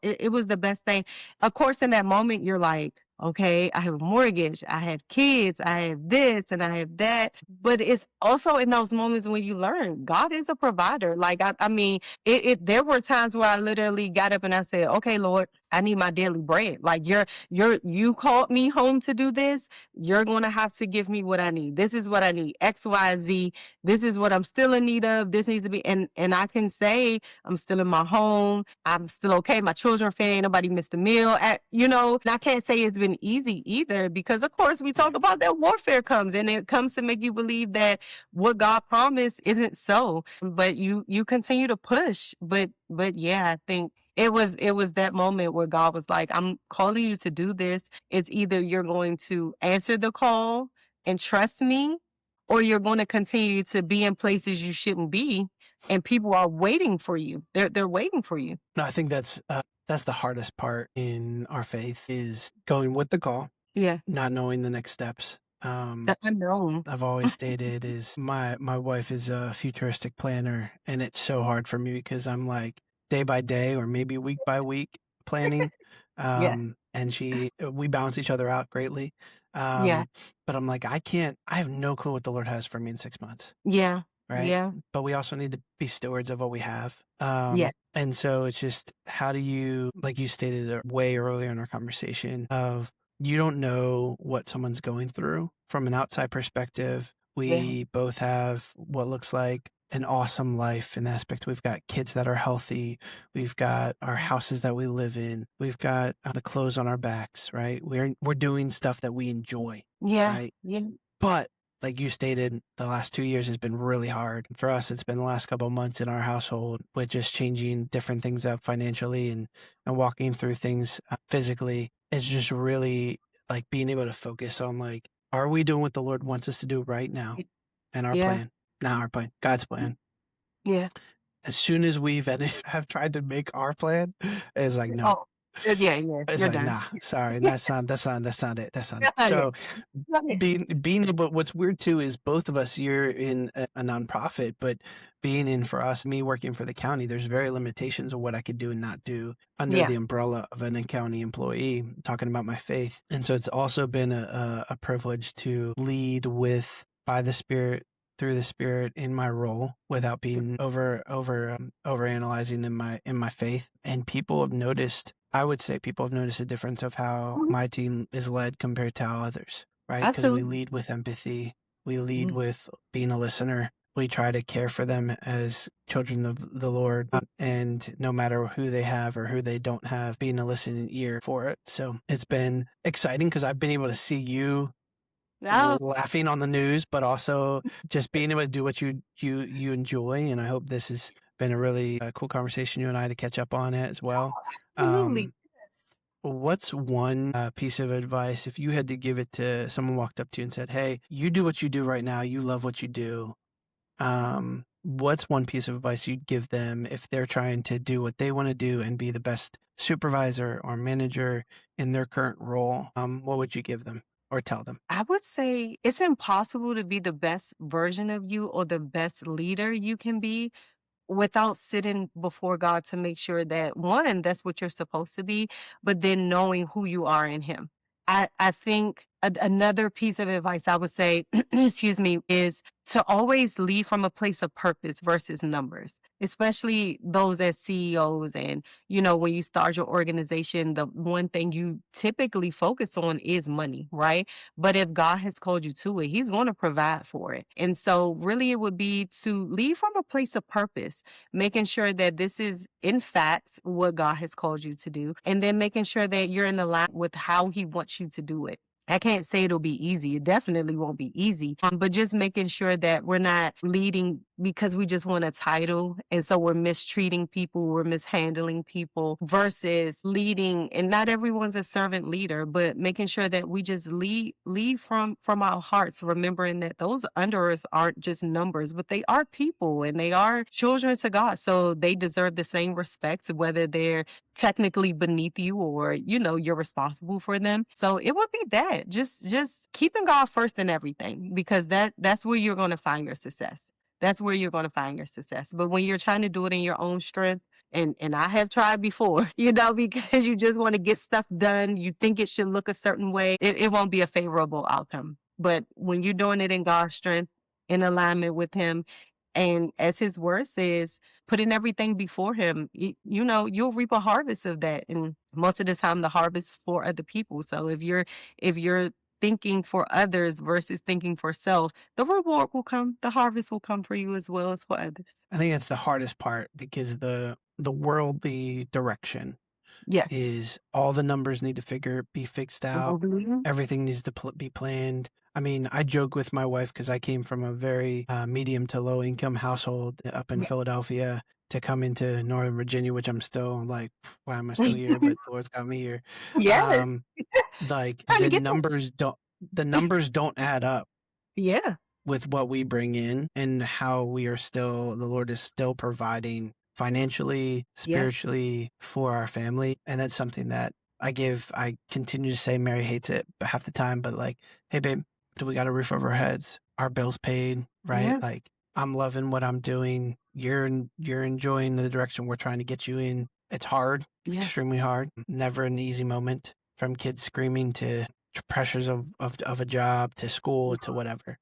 [SPEAKER 2] it was the best thing. Of course, in that moment, you're like, okay, I have a mortgage, I have kids, I have this, and I have that. But it's also in those moments when you learn God is a provider. Like, I mean, there were times where I literally got up and I said, okay, Lord, I need my daily bread. Like you called me home to do this. You're going to have to give me what I need. This is what I need. X, Y, Z. This is what I'm still in need of. This needs to be, and I can say I'm still in my home. I'm still okay. My children fed. Ain't nobody missed a meal. And I can't say it's been easy either because, of course, we talk about that warfare comes and it comes to make you believe that what God promised isn't so. But you continue to push. But yeah, I think it was that moment where God was like, I'm calling you to do this. It's either you're going to answer the call and trust me, or you're going to continue to be in places you shouldn't be and people are waiting for you. They're waiting for you.
[SPEAKER 1] No, I think that's the hardest part in our faith is going with the call,
[SPEAKER 2] Yeah.
[SPEAKER 1] not knowing the next steps.
[SPEAKER 2] The unknown.
[SPEAKER 1] I've always stated is my wife is a futuristic planner, and it's so hard for me because I'm like day by day or maybe week by week planning,
[SPEAKER 2] Yeah.
[SPEAKER 1] and we balance each other out greatly.
[SPEAKER 2] Yeah.
[SPEAKER 1] But I'm like I have no clue what the Lord has for me in 6 months.
[SPEAKER 2] Yeah.
[SPEAKER 1] Right.
[SPEAKER 2] Yeah.
[SPEAKER 1] But we also need to be stewards of what we have.
[SPEAKER 2] Yeah.
[SPEAKER 1] And so it's just how do you, like you stated way earlier in our conversation, of you don't know what someone's going through from an outside perspective.
[SPEAKER 2] Yeah.
[SPEAKER 1] We both have what looks like an awesome life in the aspect we've got kids that are healthy, we've got our houses that we live in, we've got the clothes on our backs, right? We're doing stuff that we enjoy,
[SPEAKER 2] Yeah.
[SPEAKER 1] right?
[SPEAKER 2] Yeah.
[SPEAKER 1] But like you stated, the last 2 years has been really hard. For us, it's been the last couple of months in our household with just changing different things up financially and walking through things physically. It's just really like being able to focus on like, are we doing what the Lord wants us to do right now and our
[SPEAKER 2] Yeah.
[SPEAKER 1] plan? Not our plan, God's plan.
[SPEAKER 2] Yeah.
[SPEAKER 1] As soon as we've have tried to make our plan, it's like, no.
[SPEAKER 2] Oh, yeah, yeah,
[SPEAKER 1] It's
[SPEAKER 2] you're
[SPEAKER 1] like,
[SPEAKER 2] done.
[SPEAKER 1] nah, sorry, that's not it. That's not it.
[SPEAKER 2] That's not it.
[SPEAKER 1] So
[SPEAKER 2] Not it.
[SPEAKER 1] being able, what's weird too is both of us, you're in a nonprofit, but being in, for us, me working for the county, there's very limitations of what I could do and not do under
[SPEAKER 2] Yeah.
[SPEAKER 1] the umbrella of an county employee, talking about my faith. And so it's also been a privilege to lead with by the Spirit, through the Spirit, in my role without being over analyzing in my faith. And people have noticed, I would say people have noticed a difference of how
[SPEAKER 2] Mhm.
[SPEAKER 1] my team is led compared to how others, right? Because we
[SPEAKER 2] Absolutely.
[SPEAKER 1] lead with empathy, we lead
[SPEAKER 2] Mhm.
[SPEAKER 1] with being a listener. We try to care for them as children of the Lord, and no matter who they have or who they don't have, being a listening ear for it. So it's been exciting because I've been able to see you
[SPEAKER 2] Oh,
[SPEAKER 1] laughing on the news, but also just being able to do what you enjoy. And I hope this has been a really cool conversation, you and I, to catch up on it as well.
[SPEAKER 2] absolutely.
[SPEAKER 1] Um, what's one piece of advice, if you had to give it to someone walked up to you and said, "Hey, you do what you do right now. You love what you do." What's one piece of advice you'd give them if they're trying to do what they want to do and be the best supervisor or manager in their current role? What would you give them or tell them?
[SPEAKER 2] I would say it's impossible to be the best version of you or the best leader you can be without sitting before God to make sure that one, that's what you're supposed to be, but then knowing who you are in Him. I think another piece of advice I would say, excuse me, is to always lead from a place of purpose versus numbers, especially those as CEOs. And, when you start your organization, the one thing you typically focus on is money, right? But if God has called you to it, He's going to provide for it. And so, really, it would be to lead from a place of purpose, making sure that this is, in fact, what God has called you to do, and then making sure that you're in line with how He wants you to do it. I can't say it'll be easy. It definitely won't be easy. But just making sure that we're not leading because we just want a title. And so we're mistreating people, we're mishandling people versus leading. And not everyone's a servant leader, but making sure that we just lead from our hearts, remembering that those under us aren't just numbers, but they are people and they are children to God. So they deserve the same respect, whether they're technically beneath you or you're responsible for them. So it would be that just keeping God first in everything, because that's where you're going to find your success. That's where you're going to find your success. But when you're trying to do it in your own strength, and I have tried before, because you just want to get stuff done, you think it should look a certain way, it won't be a favorable outcome. But when you're doing it in God's strength, in alignment with Him, and as His word says, putting everything before Him, you'll reap a harvest of that. And most of the time, the harvest for other people. So if you're thinking for others versus thinking for self, the reward will come, the harvest will come for you as well as for others.
[SPEAKER 1] I think that's the hardest part because the worldly direction
[SPEAKER 2] Yes.
[SPEAKER 1] is all the numbers need to be fixed out.
[SPEAKER 2] Mhm.
[SPEAKER 1] Everything needs to be planned. I mean, I joke with my wife because I came from a very medium to low income household up in
[SPEAKER 2] Yeah.
[SPEAKER 1] Philadelphia to come into Northern Virginia, which I'm still like, why am I still here? But the Lord's got me here.
[SPEAKER 2] Yes.
[SPEAKER 1] Um, like
[SPEAKER 2] Trying to get there.
[SPEAKER 1] the numbers don't add up
[SPEAKER 2] Yeah.
[SPEAKER 1] with what we bring in and how the Lord is still providing financially,
[SPEAKER 2] Yes.
[SPEAKER 1] spiritually for our family. And that's something that I continue to say. Mary hates it half the time, but like, hey, babe, do we got a roof over our heads? Our bills paid, right?
[SPEAKER 2] Yeah.
[SPEAKER 1] Like, I'm loving what I'm doing. You're enjoying the direction we're trying to get you in. It's hard,
[SPEAKER 2] Yeah.
[SPEAKER 1] extremely hard, never an easy moment, from kids screaming to pressures of a job to school to whatever.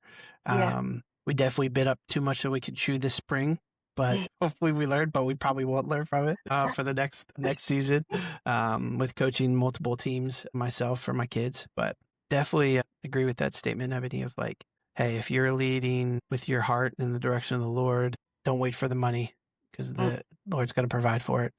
[SPEAKER 2] Yeah.
[SPEAKER 1] We definitely bit up too much that we could chew this spring, but hopefully we learned. But we probably won't learn from it for the next season with coaching multiple teams myself for my kids. But definitely agree with that statement, Ebony, of like, hey, if you're leading with your heart in the direction of the Lord, don't wait for the money because
[SPEAKER 2] Mm,
[SPEAKER 1] the Lord's going to provide for it.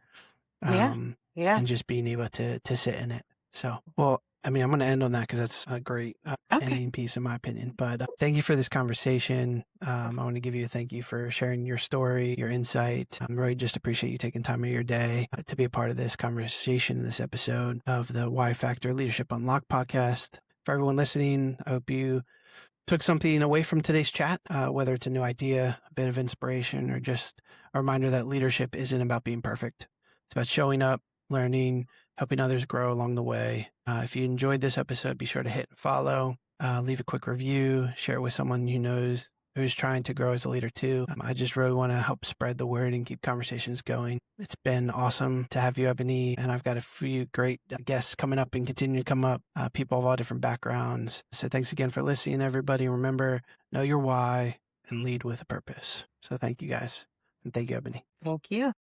[SPEAKER 2] yeah.
[SPEAKER 1] Um,
[SPEAKER 2] Yeah.
[SPEAKER 1] and just being able to sit in it. So, well, I mean, I'm going to end on that because that's a great
[SPEAKER 2] Okay.
[SPEAKER 1] ending piece in my opinion. But thank you for this conversation. I want to give you a thank you for sharing your story, your insight. I really just appreciate you taking time of your day to be a part of this conversation, this episode of the Y Factor Leadership Unlocked podcast. For everyone listening, I hope you took something away from today's chat, whether it's a new idea, a bit of inspiration, or just a reminder that leadership isn't about being perfect. It's about showing up, learning, helping others grow along the way. If you enjoyed this episode, be sure to hit follow, leave a quick review, share it with someone you knows who's trying to grow as a leader too. I just really want to help spread the word and keep conversations going. It's been awesome to have you, Ebony, and I've got a few great guests coming up and continue to come up, people of all different backgrounds. So thanks again for listening, everybody. Remember, know your why and lead with a purpose. So thank you guys. And thank you, Ebony.
[SPEAKER 2] Thank you.